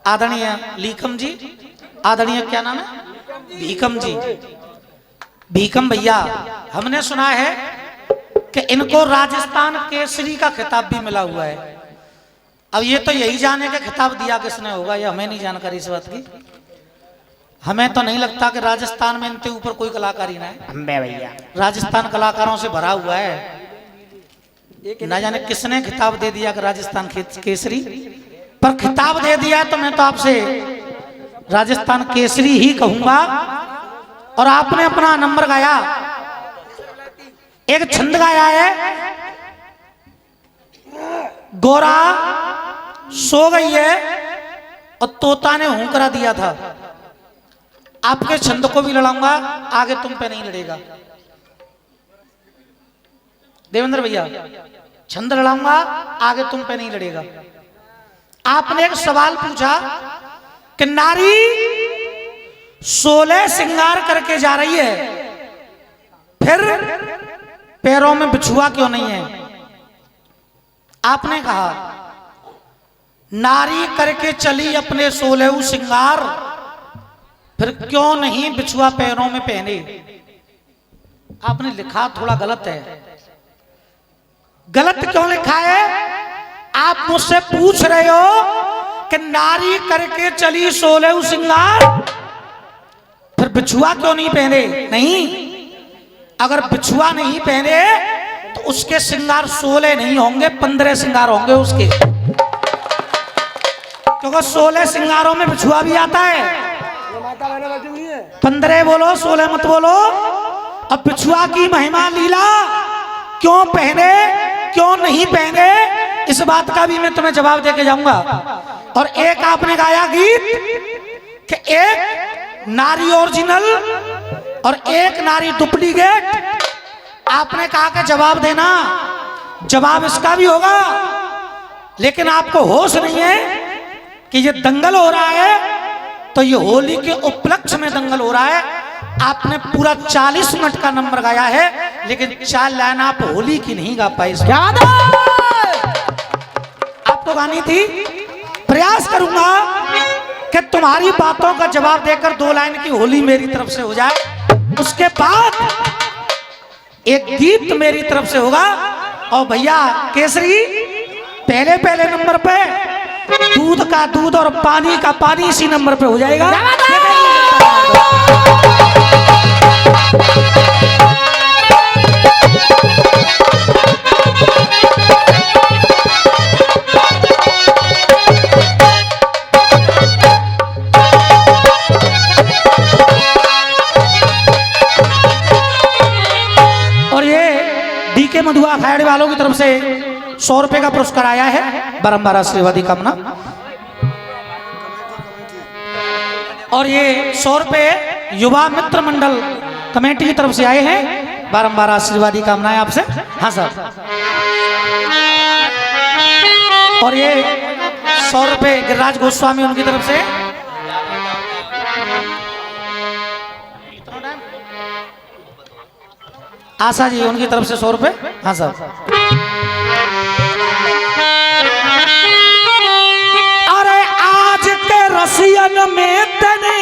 आदरणीय लीकम जी, आदरणीय क्या नाम है, भीकम जी, भीकम भैया, हमने सुना है कि इनको राजस्थान केसरी का खिताब भी मिला हुआ है। अब ये तो यही जाने का खिताब दिया किसने होगा, ये हमें नहीं जानकारी इस बात की। हमें तो नहीं लगता कि राजस्थान में इनके ऊपर कोई कलाकारी ना है। भैया राजस्थान कलाकारों से भरा हुआ है, ना जाने किसने खिताब दे दिया कि राजस्थान केसरी, पर खिताब दे दिया तो मैं तो आपसे राजस्थान केसरी ही कहूंगा। और आपने अपना नंबर गाया, एक छंद गाया है, गोरा सो गई है और तोता ने हूं करा दिया था। आपके छंद को भी लड़ाऊंगा, आगे तुम पे नहीं लड़ेगा देवेंद्र भैया, छंद लड़ाऊंगा, आगे तुम पे नहीं लड़ेगा। आपने एक सवाल पूछा कि नारी 16 श्रृंगार करके जा रही है, फिर पैरों में बिछुआ क्यों नहीं है? आपने कहा नारी करके चली अपने 16 श्रृंगार, फिर क्यों नहीं बिछुआ पैरों में पहने? आपने लिखा थोड़ा गलत है। गलत क्यों लिखा है? आप मुझसे पूछ रहे हो कि नारी करके चली 16 श्रृंगार, फिर बिछुआ क्यों नहीं पहने? नहीं, अगर बिछुआ नहीं पहने तो उसके श्रृंगार 16 नहीं होंगे, 15 श्रृंगार होंगे उसके, क्योंकि 16 श्रृंगारों में बिछुआ भी आता है। 15 बोलो, 16 मत बोलो। अब बिछुआ की महिमा लीला क्यों पहने, क्यों नहीं पहने, इस बात का भी मैं तुम्हें जवाब देके जाऊंगा। और एक आपने गाया गीत कि एक नारी ओरिजिनल और एक नारी डुप्लीकेट। आपने कहा कि जवाब देना, जवाब इसका भी होगा, लेकिन आपको होश नहीं है कि ये दंगल हो रहा है, तो ये होली के उपलक्ष्य में दंगल हो रहा है। आपने पूरा 40 मिनट का नंबर गाया है, लेकिन 4 लाइन आप होली की नहीं गा पाए। आपको गानी थी। प्रयास करूंगा कि तुम्हारी बातों का जवाब देकर 2 लाइन की होली मेरी तरफ से हो जाए, उसके बाद एक गीत मेरी तरफ से होगा। और भैया केसरी पहले पहले नंबर पे दूध का दूध और पानी का पानी इसी नंबर पे हो जाएगा। और ये डीके मधुआ अखाड़े वालों की तरफ से 100 रुपए का पुरस्कार आया है, बारंबार आशीर्वाद की कामना। और ये 100 रुपए युवा मित्र मंडल कमेटी की तरफ से आए हैं, बारंबार आशीर्वाद की कामनाएं आपसे। हाँ सर। और ये 100 रुपए गिरिराज गोस्वामी उनकी तरफ से। आशा जी उनकी तरफ से 100 रुपए। हाँ सर। अरे आज के रसियन में तने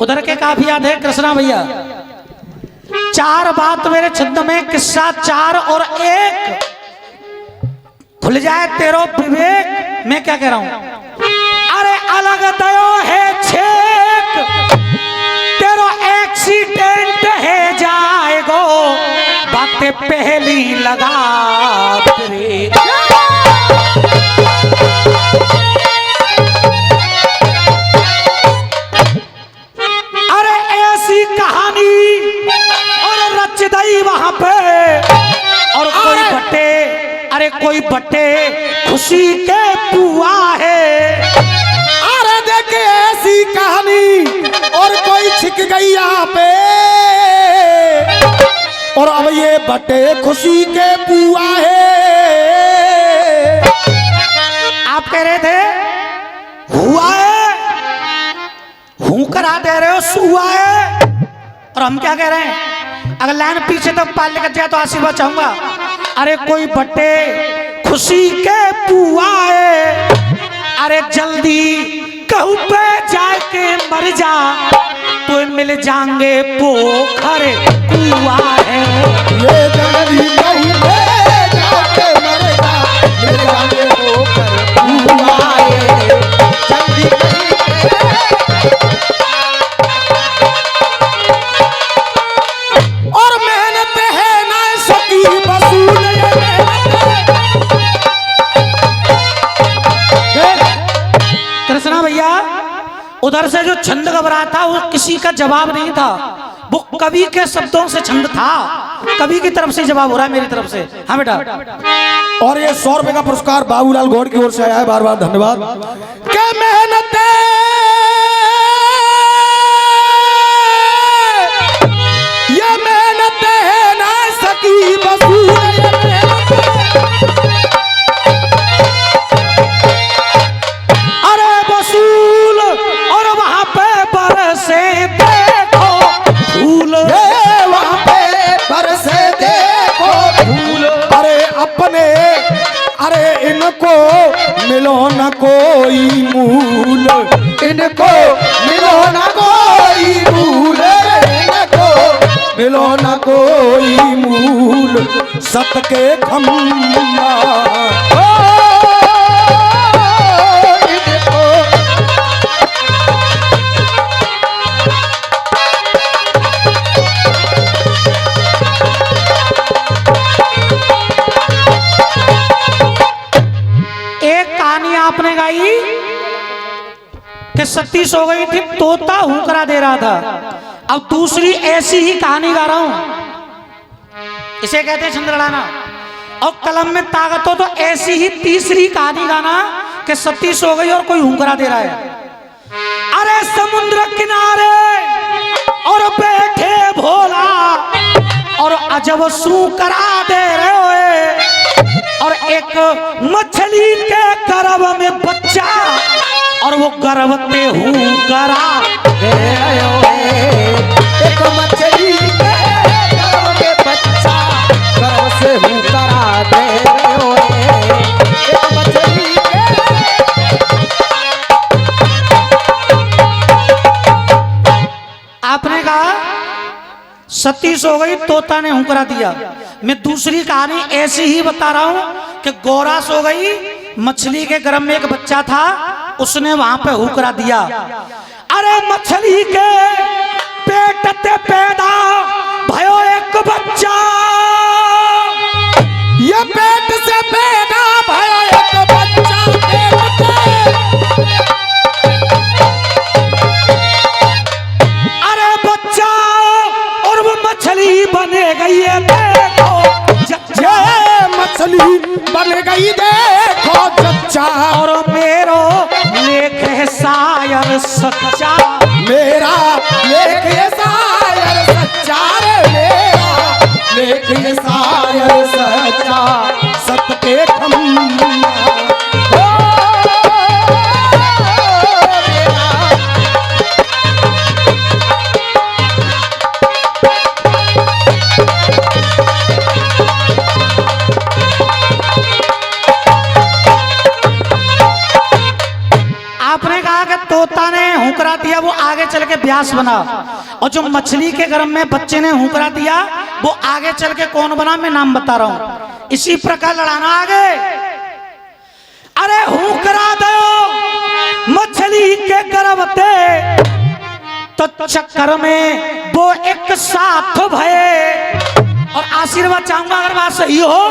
उधर के काफी याद है कृष्णा भैया, चार बात मेरे छंद में किस्सा चार और एक खुल जाए तेरो विवेक। मैं क्या कह रहा हूं, अरे अलग दयो है छेक तेरो एक्सीडेंट है जाएगो बातें पहली लगा ब्रेक। अरे ऐसी कहानी और रच दई वहां पे और कोई बटे, अरे कोई बटे खुशी के पुआ है। अरे देख ऐसी कहानी और कोई छिक गई यहाँ पे और अब ये बटे खुशी के पुआ है। आप कह रहे थे हुआ है, हूं करा दे रहे हो सुआ है, और हम क्या कह रहे हैं, अगर लाइन पीछे तक पाल लेकर जाए तो आशीर्वाद चाहूंगा। अरे कोई बटे खुशी के पुआ है, अरे जल्दी कहूं पे जाके मर जा तो मिल जाएंगे पोखर कुआ है। ये जल्दी कहूं पे जाके मर जा मिल जाएंगे पोखर कुआ है। जल्दी और मेहनत है ना सकी वसूल कृष्णा भैया, उधर से जो छंद घबरा था वो किसी का जवाब नहीं था, वो कवि के शब्दों से छंद था, कवि की तरफ से जवाब हो रहा है मेरी तरफ से। हाँ बेटा। और ये 100 रुपए का पुरस्कार बाबूलाल गौड़ की ओर से आया है, बार बार धन्यवाद। क्या मेहनत ये मेहनत है ना सकी वसूल। अरे वसूल और वहां पे बरसे देखो फूल, वहां पे बरसे देखो फूल। अरे अपने अरे इनको मिलो न कोई मूल, इनको मिलो न कोई मूल, इनको मिलो न कोई मूल। सत के खम्मा आपने गाई कि सती सो गई थी, तोता हुंकरा दे रहा था। अब दूसरी ऐसी ही कहानी गा रहा हूं, इसे कहते हैं छंद लड़ाना। और कलम में ताकत हो तो ऐसी ही तीसरी कहानी गाना कि सती सो गई और कोई हुंकरा दे रहा है। अरे समुद्र किनारे और बैठे भोला और अजब सू करा दे रहे हो, और एक मछली के गर्भ में बच्चा और वो गर्भ पे हूं करा दे रहे हो। एक मछली के गर्भ में बच्चा गर्भ से हूं करा दे रहे हो। एक मछली आपने कहा सती सो गई, तोता ने हुंकरा दिया। मैं दूसरी कहानी ऐसी ही बता रहा हूं कि गौरा सो गई, मछली के गर्भ में एक बच्चा था, उसने वहां पे हुंकरा दिया। अरे मछली के पेट ते पैदा भयो एक बच्चा, ये पेट से पैदा भयो एक बच्चा। अरे बच्चा और वो मछली बने गई है, देखो मछली बन गई देखो चच्चा। और मेरो लेख है शायर सच्चा, मेरा लेख ये शायर सच्चा रे, मेरा लेख ये शायर सच्चा। सत के खम्मा चल के व्यास बना, और जो मछली के गर्भ में बच्चे ने हुंकरा दिया वो आगे चल के कौन बना, मैं नाम बता रहा हूं। इसी प्रकार लड़ाना आगे। अरे हुंकरा दो मछली के गर्भ ते, तो चक्कर में वो एक साथ भये, और आशीर्वाद चाहूंगा अगर बात सही हो।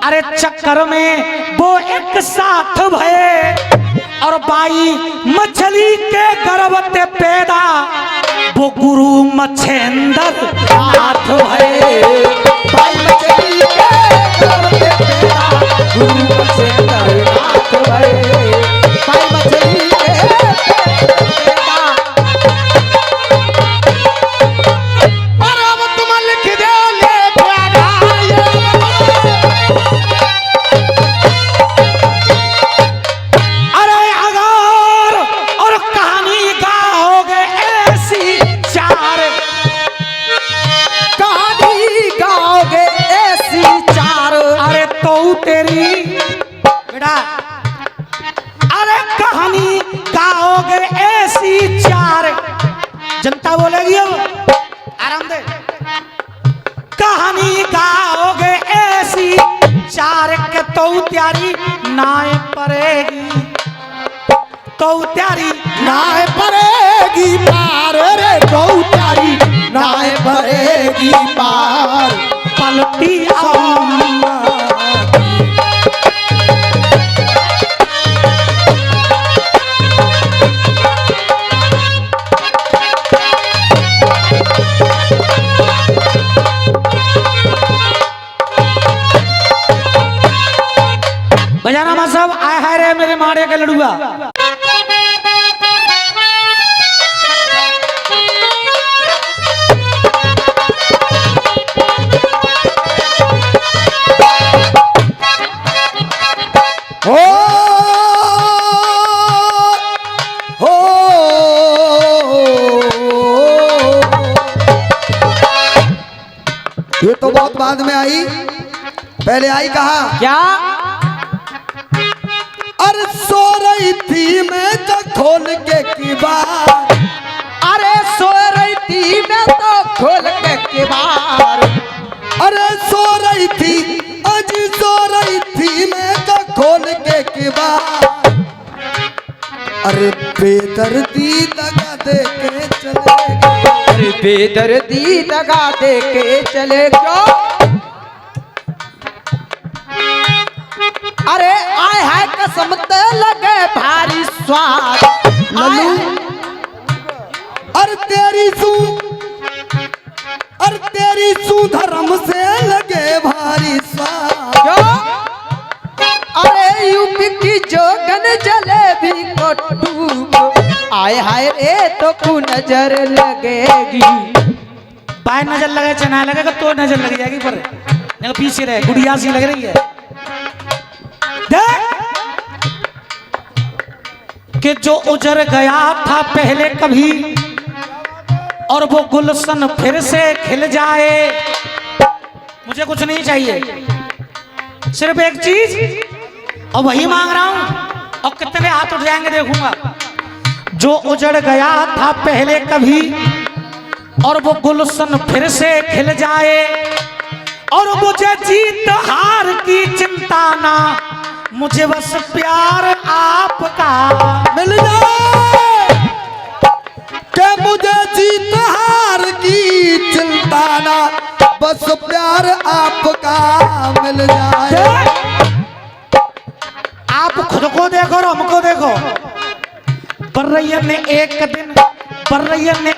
अरे चक्कर में वो एक साथ भये, और बाई मछली के गर्भ ते पैदा वो गुरु मच्छेंद्र नाथ भये। भाई मछली के गर्भ ते पैदा गुरु मच्छेंद्र नाथ भये। भाई मछली के पैदा। और अब तुम लिख दे ले प्यारा ये। अरे अगर और कहानी गाओगे ऐसी चार, कहानी गाओगे ऐसी चार। अरे तो तेरी बेटा, अरे कहानी गाओगे ऐसी चार, जनता बोलेगी अब आराम दे। कहानी गाओगे ऐसी चार के तो त्यारी नाय पड़ेगी, तो त्यारी नाय पड़ेगी पार रे गौतारी, नाय पड़ेगी पार। पलटी अम्मा। बजाना मा सब आए हाय रे मेरे मारे के लड़ुआ। हो हो ये तो बहुत बाद में आई, पहले आई कहा क्या? अरे सो रही थी मैं तो खोल के किबार। अरे सो रही थी मैं तो खोल के किबार। अरे सो रही थी आज सो रही थी मैं तो खोल के किबार। अरे बेदर्दी दगा दे के चले गए। अरे बेदर्दी दगा दे के चले गए। अरे आय हाय कसम ते लगे भारी स्वाद लल्लू। अरे तेरी सू धर्म से लगे भारी स्वाद। अरे यूपी की जोगन जलेबी को टूक आय हाय रे तो कु नजर लगेगी। बाय नजर लगे चना लगेगा तो नजर लग जाएगी, पर नहीं पीछे रहे गुड़िया सी लग रही है। कि जो उजड़ गया था पहले कभी, और वो गुलशन फिर से खिल जाए। मुझे कुछ नहीं चाहिए, सिर्फ एक चीज, और वही मांग रहा हूं, और कितने हाथ उठ जाएंगे देखूंगा। जो उजड़ गया था पहले कभी, और वो गुलशन फिर से खिल जाए, और मुझे जीत हार की चिंता ना, मुझे बस प्यार आपका मिल जाए। के मुझे जीत हार की चिंता ना, बस प्यार आपका मिल जाए। आप खुद को देखो और हमको देखो। बर्रैयन ने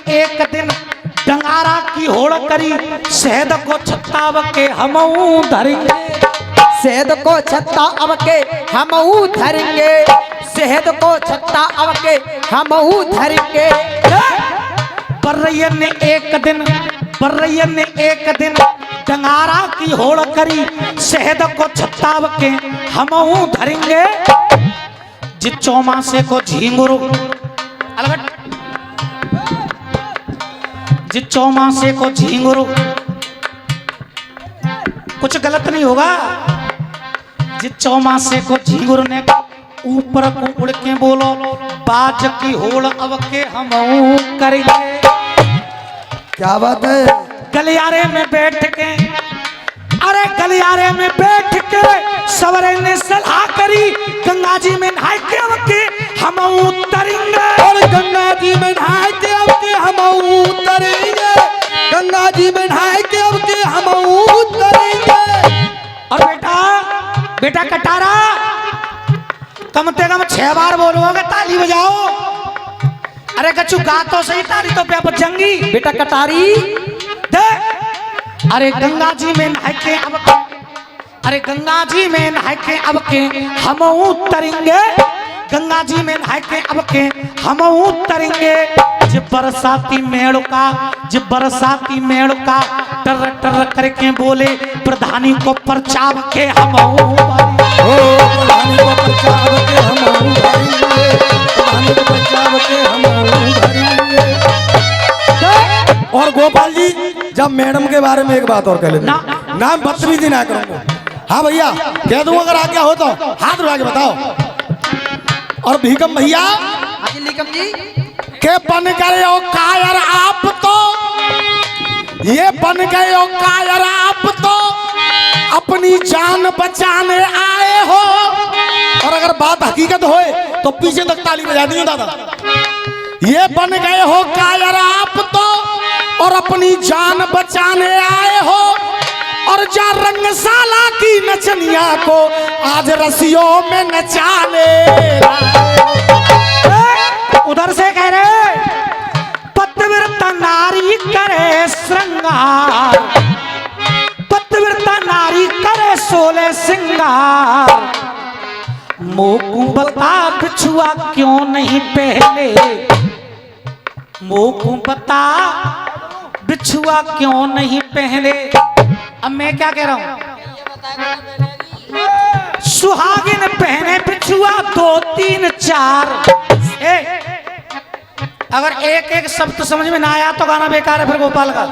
एक दिन डंगारा की होड़ करी, शहद को छत्ताव के हमऊ धरेंगे। शहद को छत्ता अब के हमऊ धरेंगे। शहद को छत्ता अब के हमऊ धरेंगे। बर्रैयन ने एक दिन डंगारा की होड़ करी, शहद को छत्ताव के हमऊ धरेंगे। जिस चौमासे को झींगुर अलगट, जिस चौमासे को झींगुर, कुछ गलत नहीं होगा। जिस चौमासे को झींगुर ने ऊपर को उड़ के बोलो बाज की होड़ अब के हम करेंगे। क्या बात है। गलियारे में बैठ के, अरे गलियारे में बैठ के सवरे ने सलाह करी, गंगा जी में नहा के अब के हम उतरेंगे। और गंगा जी में नहा के अब के हम उतरेंगे, गंगा जी में नहा के अब के हम उतरेंगे। और बेटा कटारा, कम से कम 6 बार बोलोगे, ताली बजाओ। अरे कच्चू गा तो सही, ताली तो पे बचंगी। बेटा कटारी दे। अरे गंगा जी में नहा के अब के, अरे गंगा जी में नहा के अब के हम उतरेंगे, गंगा जी में नहा के अब के हम उतरेंगे। जब बरसाती मेड़ का, जब बरसाती मेड़ का टर टर करके बोले, प्रधानी को परचाव के हम प्रधानी को परचाव के हम उभरेंगे, प्रधानी को परचाव के हम उभरेंगे। और गोपाल जी, जब मैडम के बारे में एक बात और कह लेते, नाम बदतमीजी ना करूंगा। हाँ भैया कह दूं, अगर आज्ञा हो तो हाथ उठा के बताओ। और भीकम भैया के बन गए हो कायर आप तो, ये बन गए हो कायर आप तो, अपनी जान बचाने आए हो। और अगर बात हकीकत होए तो पीछे तक ताली बजा दी दादा। ये बन गए हो कायर आप तो, और अपनी जान बचाने आए हो। और जा रंगशाला की नचनिया को आज रसियों में नचाने। उधर से कह रहे, पतिव्रता नारी करे श्रृंगार, पतिव्रता नारी करे 16 श्रृंगार। मोकू बता बिछुआ क्यों नहीं पहले, मोकू बता बिछुआ क्यों नहीं पहले। अब मैं क्या कह रहा हूं, सुहागिन पहने बिछुआ 2 3 4। अगर एक एक शब्द समझ में ना आया तो गाना बेकार है फिर गोपाल का।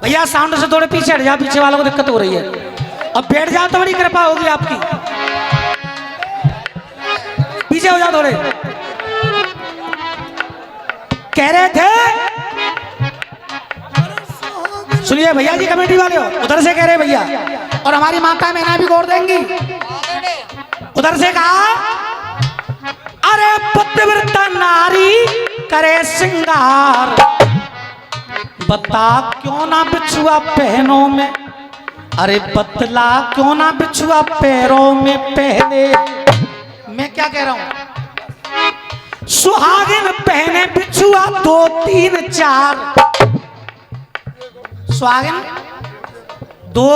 भैया साउंड से थोड़े पीछे हट जा, पीछे वालों को दिक्कत हो रही है। अब बैठ जाओ तो बड़ी कृपा होगी आपकी, पीछे हो जाओ थोड़े। कह रहे थे, सुनिए भैया जी कमेटी वाले हो, उधर से कह रहे भैया, और हमारी माता मैना भी गौर देंगी। उधर से कहा, अरे पतिव्रता नारी करे श्रृंगार, बता क्यों ना बिछुआ पहनों में, अरे बतला क्यों ना बिछुआ पैरों में पहने। मैं क्या कह रहा हूं, सुहागिन पहने बिछुआ 2 3 4। सुहागिन 2,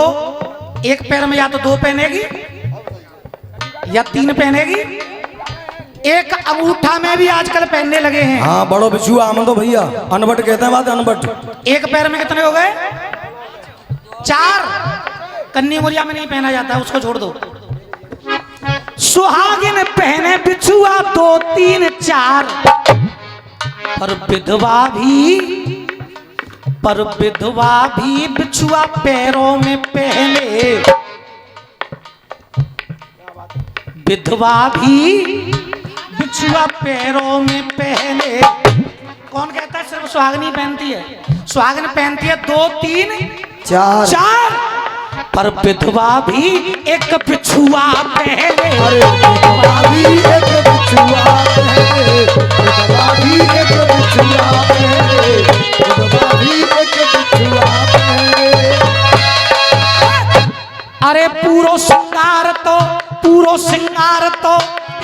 एक पैर में या तो 2 पहनेगी या 3 पहनेगी। एक अंगूठा में भी आजकल पहनने लगे हैं। हाँ बड़ो बिछुआ आम तो भैया, अनबट कहते हैं बात, अनबट। एक पैर में कितने हो गए, 4। कन्नी मुरिया में नहीं पहना जाता है, उसको छोड़ दो। सुहागिन पहने बिछुआ 2 3 4, पर विधवा भी बिछुआ पैरों में पहने, विधवा भी बिछुआ पैरों में पहने। कौन कहता है सिर्फ सुहागनी पहनती है, सुहागन पहनती है 2 3 4, पर विधवा भी एक बिछुआ पहने। अरे विधवा भी एक बिछुआ पहने, विधवा भी एक बिछुआ पहने, विधवा भी एक बिछुआ पहने। अरे पूरो श्रृंगार तो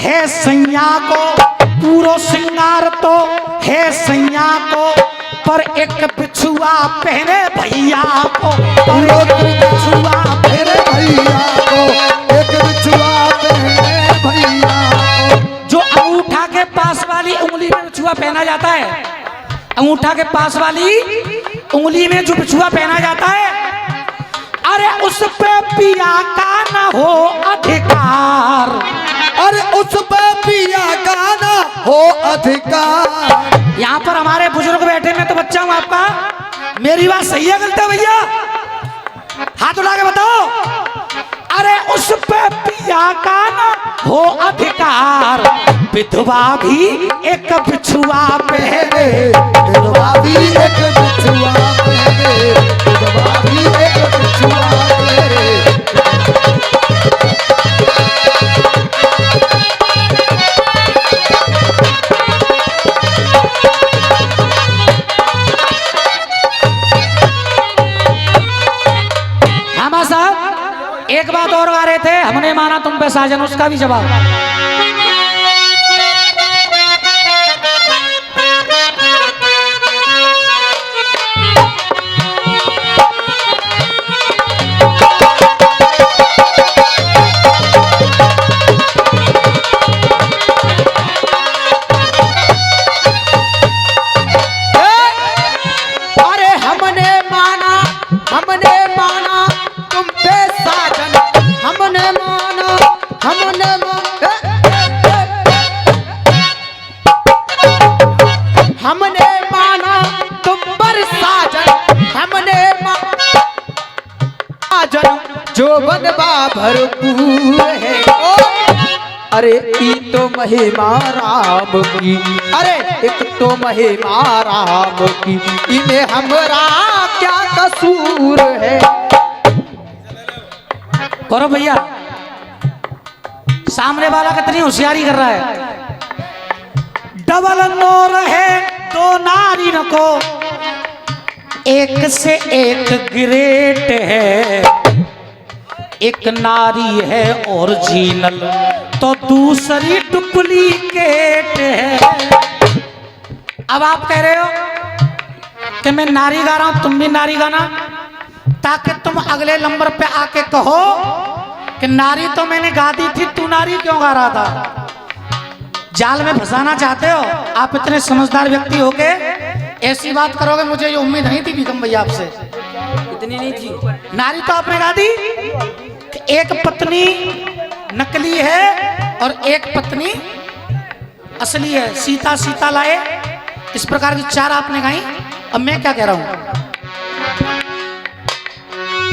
है सैया को, पूरो श्रृंगार तो है सैया को, पर एक बिछुआ पहने भैया को, पूरो बिछुआ पहने भैया को, एक बिछुआ पहने भैया को। जो अंगूठा के पास वाली उंगली में बिछुआ पहना जाता है, अंगूठा के पास वाली उंगली में जो बिछुआ पहना जाता है, अरे उस पे पिया का न हो अधिकार, अरे उस पे पिया का न हो अधिकार। यहाँ पर हमारे बुजुर्ग बैठे, मैं तो बच्चा हूँ आपका, मेरी बात सही है गलत है भैया, हाथ उठा के बताओ। अरे उस पे पिया का न हो अधिकार, विधवा भी एक बिछुआ पहने, विधवा भी एक बिछुआ पहने, विधवा भी एक बिछुआ पहने। हाँ साहब, एक बात और गा रहे थे, हमने माना तुम पे साजन, उसका भी जवाब। हमने माना तुम पर साजन, हमने साजन जो बनवा भरपूर है। अरे ई तो महिमा राम की, अरे एक तो महिमा राम की, इन्हें हमरा क्या कसूर है। करो भैया, सामने वाला कितनी होशियारी कर रहा है। डबल नोर है दो नारी को, एक से एक ग्रेट है, एक नारी है ओरिजिनल तो दूसरी डुप्लीकेट है। अब आप कह रहे हो कि मैं नारी गा रहा हूं, तुम भी नारी गाना, ताकि तुम अगले नंबर पे आके कहो कि नारी तो मैंने गा दी थी, तू नारी क्यों गा रहा था। जाल में फंसाना चाहते हो आप, इतने समझदार व्यक्ति हो के ऐसी बात करोगे, मुझे ये उम्मीद नहीं थी भीकम भैया आपसे, इतनी नहीं थी। नारी तो आपने गा दी कि एक पत्नी नकली है और एक पत्नी असली है, सीता सीता लाए, इस प्रकार की चार आपने गाई। अब मैं क्या कह रहा हूं,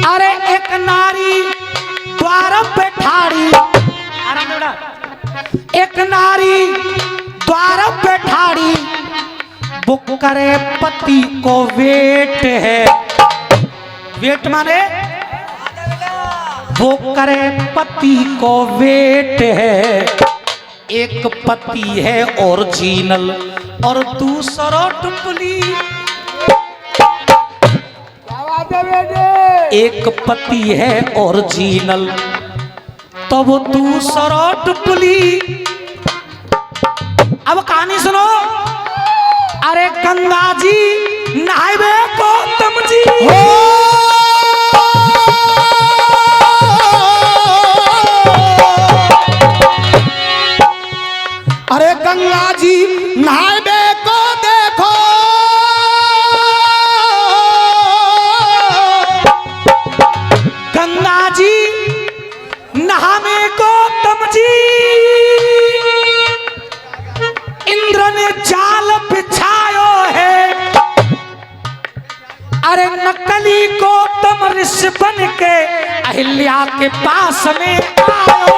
अरे एक नारी द्वार पे ठाड़ी, आराम से बेटा, एक नारी द्वार पे ठाड़ी, बुक करे पति को वेट है, वेट माने वो करे पति को वेट है, एक पति है ओरिजिनल और दूसरा डुप्लीकेट, एक पति है ओरिजिनल तो वो दूसरा डुप्लीकेट। अब कहानी सुनो, अरे गंगा जी नहावे गौतम जी, अरे गंगा जी नहावे को देखो, गंगा जी नहावे गौतम जी, इंद्र ने जाल बिछायो है, अरे नकली गौतम ऋषि बन के अहिल्या के पास में आयो,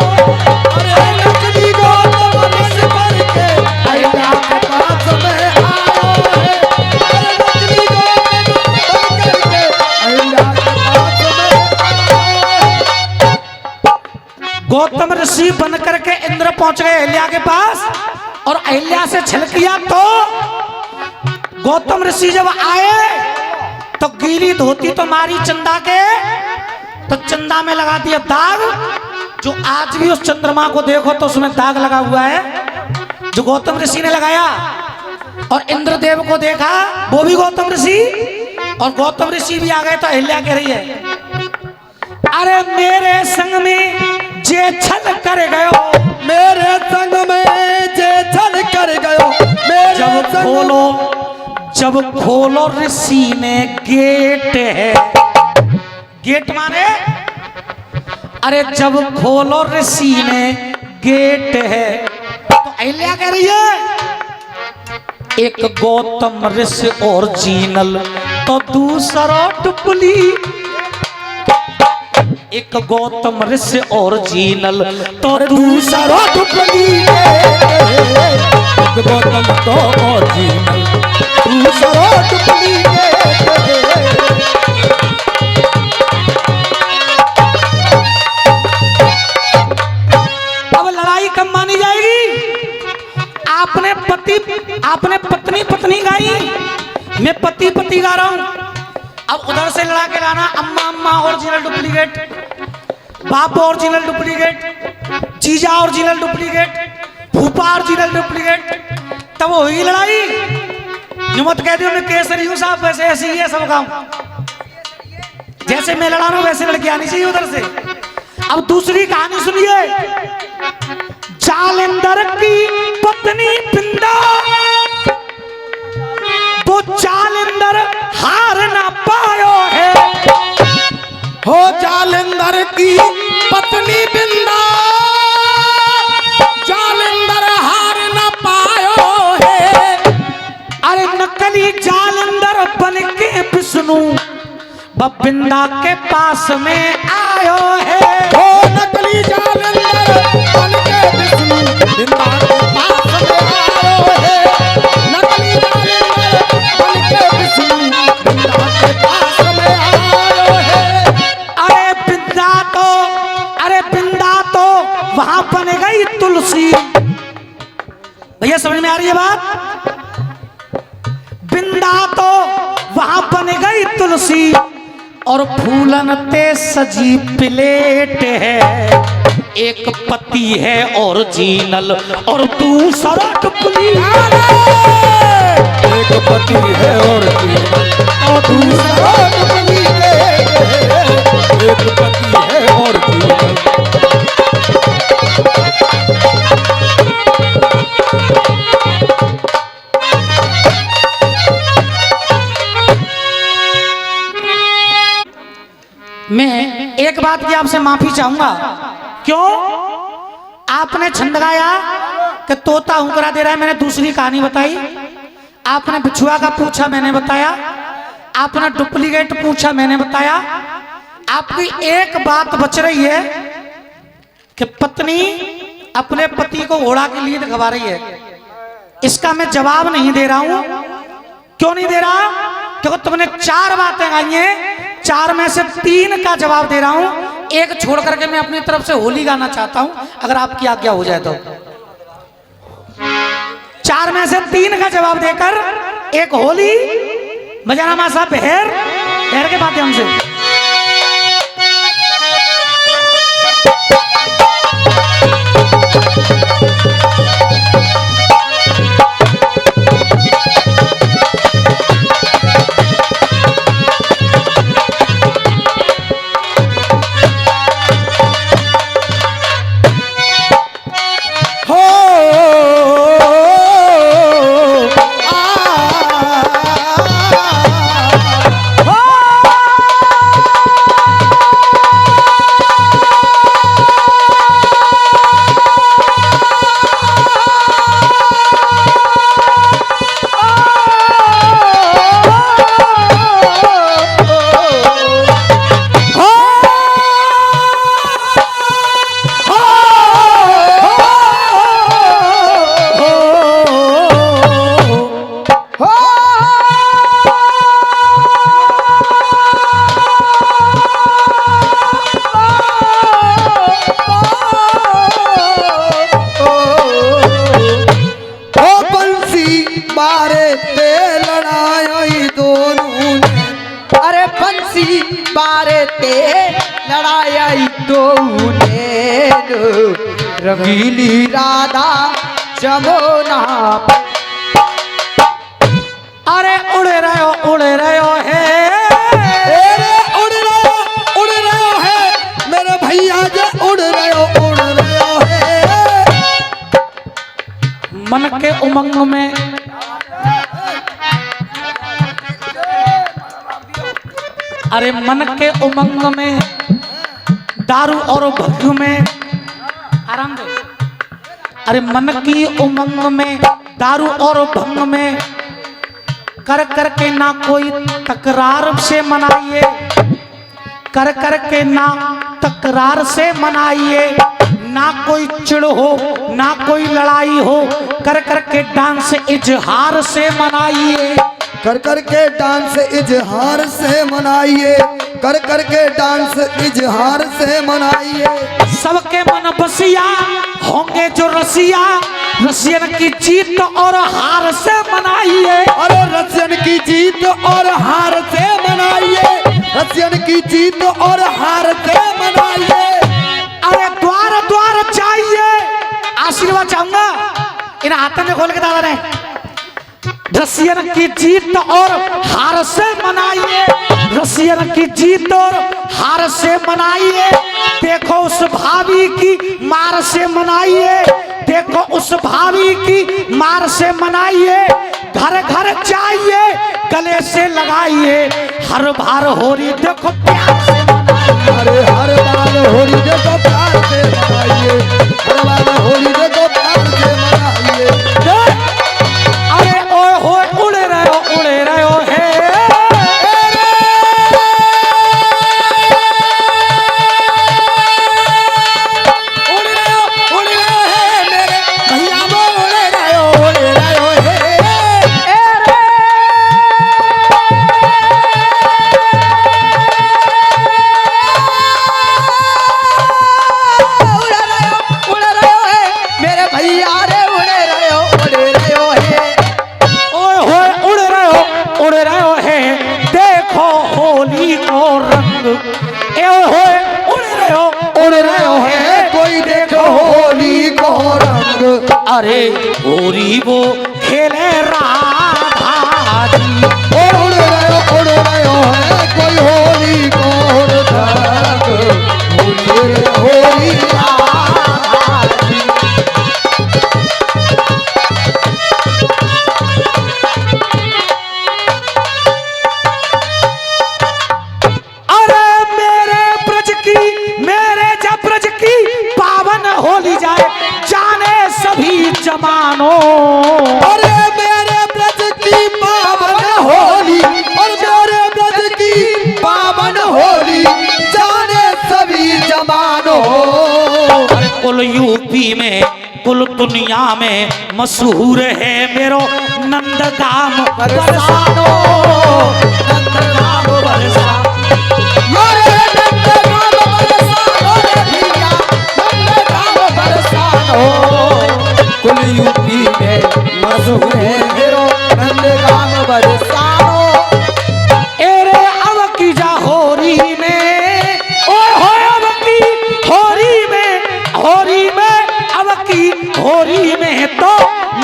अरे नकली गौतम ऋषि बन के अहिल्या के पास में आयो है, अरे नकली गौतम बन के अहिल्या के पास में आयो है। गौतम ऋषि बन करके इंद्र पहुंच गए अहिल्या के पास और अहिल्या से छलकिया तो गौतम ऋषि जब आए तो गीली धोती तो मारी चंदा के, तो चंदा में लगा दिया दाग, जो आज भी उस चंद्रमा को देखो तो उसमें दाग लगा हुआ है जो गौतम ऋषि ने लगाया। और इंद्रदेव को देखा, वो भी गौतम ऋषि, और गौतम ऋषि भी आ गए तो अहिल्या कह रही है, अरे मेरे संग में जे छल कर गयो, मेरे संग में जे छल कर गयो, जब खोलो ऋषि ने गेट है, गेट माने अरे जब खोलो ऋषि ने गेट है, तो अहिल्या कह रही है एक गौतम ऋषि ओरिजिनल तो दूसरा डुप्लीकेट, एक गौतम ऋषि ओरिजिनल तो दूसरा डुप्लीकेट गौतम तो ओरिजिनल दूसरा डुप्लीकेट। अब लड़ाई कब मानी जाएगी? आपने पत्नी पत्नी गाई, मैं पति पति गा रहा हूं। अब उधर से लड़ा के गाना अम्मा अम्मा ओरिजिनल डुप्लीकेट, बाप ओरिजिनल डुप्लीकेट, जीजा ओरिजिनल डुप्लीकेट, फूफा ओरिजिनल डुप्लीकेट, तब होगी लड़ाई। यूं मत कह दियो मैं केसरी हूं साहब, वैसे ऐसी ही है सब काम। जैसे मैं लड़ा रहा हूं वैसे लड़की आनी चाहिए उधर से। अब दूसरी कहानी सुनिए। जालंधर की पत्नी बिंदा, वो जालंधर हार ना पायो है। हो जालंधर की पत्नी बिंदा जालंधर हार ना पायो है। अरे नकली जालंधर बन के विष्णु बिंदा के पास में आयो है। हो नकली जालंधर बन के विष्णु बिंदा के पास में आयो है। नकली जालंधर बन के विष्णु बिंदा के पास में आयो है। अरे बिंदा तो वहां बन गई तुलसी। भैया समझ में आ रही है बात? बिंदा तो वहां बन गई तुलसी और फूलन ते सजी प्लेट है। एक पति है ओरिजिनल और दूसरा डुप्लीकेट। एक पति है ओरिजिनल और दूसरा डुप्लीकेट। एक पति है ओरिजिनल। मैं एक बात की आपसे माफी चाहूंगा। क्यों? आपने छंद गाया कि तोता हुंकरा दे रहा है, मैंने दूसरी कहानी बताई। आपने बिछुआ का पूछा, मैंने बताया। आपने डुप्लीकेट पूछा, मैंने बताया। आपकी एक बात बच रही है कि पत्नी अपने पति को घोड़ा के लिए दिखवा रही है। इसका मैं जवाब नहीं दे रहा हूं। क्यों नहीं दे रहा? क्योंकि तुमने 4 बातें गाई हैं, 4 में से 3 का जवाब दे रहा हूं। एक छोड़ करके मैं अपनी तरफ से होली गाना चाहता हूं, अगर आपकी आज्ञा हो जाए तो। 4 में से 3 का जवाब देकर एक होली बजाना मा साहब हेर के माध्यम से। रंगीली राधा जमुना। अरे उड़ रहे हो है, उड़ रहे हो है मेरे भैया जे उड़ रहे हो है। मन के उमंग में अरे मन के उमंग में दारू और भंग में आराम दे। अरे मन की उमंग में दारू और भंग में कर करके ना कोई तकरार से मनाइए, कर करके ना तकरार से मनाइए, ना कोई चिड़ हो ना कोई लड़ाई हो, कर कर के डांस इजहार से मनाइए। कर कर के डांस इजहार से मनाइए, कर कर के डांस इजहार से मनाइए। सबके मन बसिया होंगे जो रसिया, रसियन की जीत और हार से मनाइए। अरे रसियन की जीत और हार से मनाइए, रसियन की जीत और हार से मनाइए। अरे द्वार द्वार चाहिए, आशीर्वाद चाहूंगा इन हाथों में खोल के दादा ने। रसियन की जीत और हार से मनाइए, रसियन की जीत और हार से मनाइए। देखो उस भाभी की मार से मनाइए, देखो उस भाभी की मार से मनाइए। घर घर चाहिए गले से लगाइए, हर बार हो रही देखो प्यार से मनाइए। अरे हर बार होली देखो प्यार से मनाइए, हर बार होली देखो प्यार से मनाइए। अरे ओए होए उड़े रहे हो हे। अरे होरी वो खेले राधा जी, उड़ रहे हो है कोई होली को रंग, होली राधा जी। अरे मेरे ब्रज की, मेरे जब ब्रज की पावन होली जाए जाने सभी जमानो। अरे मेरे ब्रज की पावन होली, और मेरे ब्रज की पावन होली जाने सभी जमानो। अरे कुल यूपी में कुल दुनिया में मशहूर है मेरो नंदगाम बरसानो, नंदगाम बरसानो। अरे नंदगाम बरसानो रे भैया, नंदगाम बरसानो। कुल यूपी में मशहूर है मेरो नंदगाम बरसानो। एरे अब की जा होरी में, ओए होए अब की होरी में, होरी में अब की होरी में तो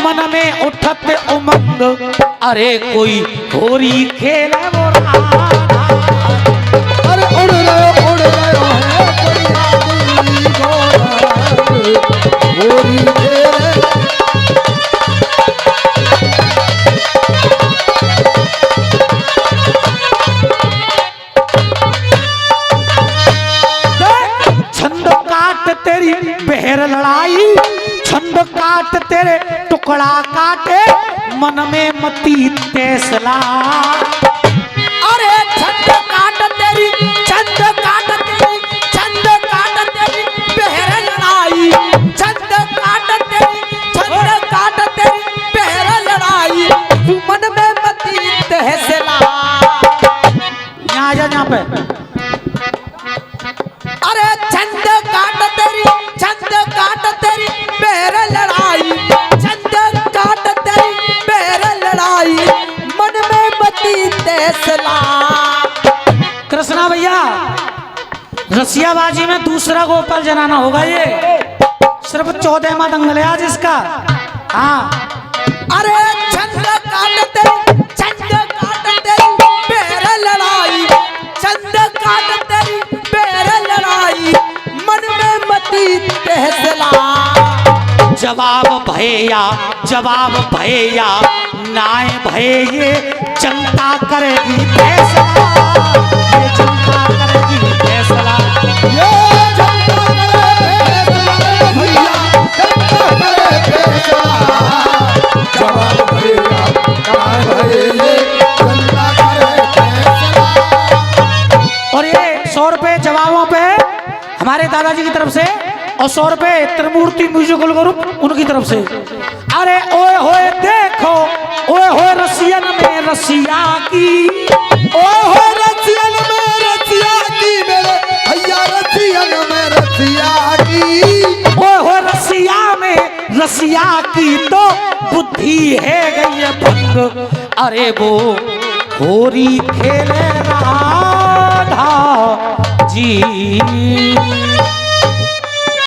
मन में उठत उमंग। अरे कोई होरी खेले वो राधा। अरे उड़ रहे है कोई राधुनी को रंग, होली खेले। छंद काट तेरी पहर लड़ाई, छंद काट तेरे टुकड़ा काटे, मन में मती तेसला। अरे छंद काट तेरी, छंद काट तेरी, छंद काट तेरी पहर लड़ाई, छंद काट तेरी, छंद काट तेरी पहर लड़ाई, तू मन में मती तहसला। यहाँ आ जा यहाँ पे। अरे छंद काट तेरी, छंद काट तेरी पहर लड़ाई, छंद काट तेरी पहर लड़ाई, मन में मती तहसला। कृष्णा भैया रसियाबाजी में दूसरा गोपाल जनाना होगा, ये सिर्फ 14वां दंगल है आज इसका। हाँ अरे छंद काट तेरी, छंद काट तेरी पहर लड़ाई, छंद काट तेरी पहर लड़ाई, मन में मती तहसला। जवाब भैया, जवाब भैया, नाय भैये जनता करेगी फैसला, ये जनता करेगी फैसला। ये जनता करे फैसला भैया, जनता करे फैसला। जवाब भैया नाय भैये जनता करे फैसला। और ये 100 रुपए जवाबों पे हमारे दादाजी की तरफ से और 100 रुपए त्रिमूर्ति म्यूजिकल ग्रुप उनकी तरफ से। अरे ओए होए देखो, ओए होए रसियन में रसिया की, ओए होए रसियन में रसिया की, मेरे भैया रसियन में रसिया की, ओए होए रसिया में रसिया की तो बुद्धि है गई है भंग। अरे वो होरी खेले राधा जी